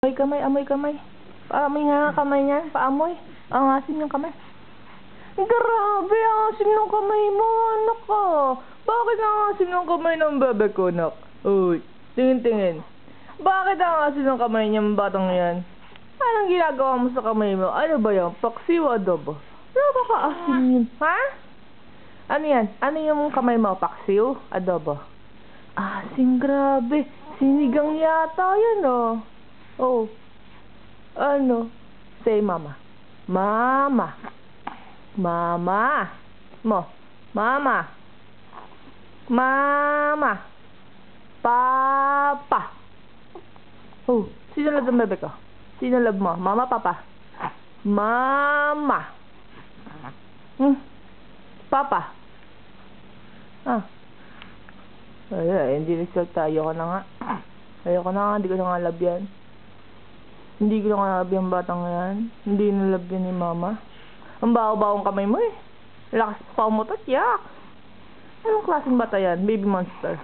Amoy kamay, amoy kamay. Paamoy nga kamay niyan, paamoy. Ang asim yung kamay. Grabe, ang asim ng kamay mo, anak ka. Bakit ang asim ng kamay ng bebe ko, anak? Uy, tingin-tingin. Bakit ang asim ng kamay niyang batang yan? Anong ginagawa mo sa kamay mo? Ano ba yan? Paksiw o adobo? Nakakaasim yun. Ha? Ano yan? Ano yung kamay mo? Paksiw? Adobo? Asim, grabe. Sinigang yata yan, oh. Oh. Ano? Say mama. Mama. Mama. Mo. Mama. Mama. Papa. Oh, sino love ng bebe ko? Sino love mo? Mama, papa? Mama. Papa. Ay, hindi nagsalta. Ayoko na nga. Ayoko na nga. Hindi ko na nga love yan. Hindi ko na nga love yung batang yan. Hindi na love yan ni mama. Ang baho-bahong kamay mo eh. Lakas pa umutot. Yak. Anong klaseng bata yan? Baby monster.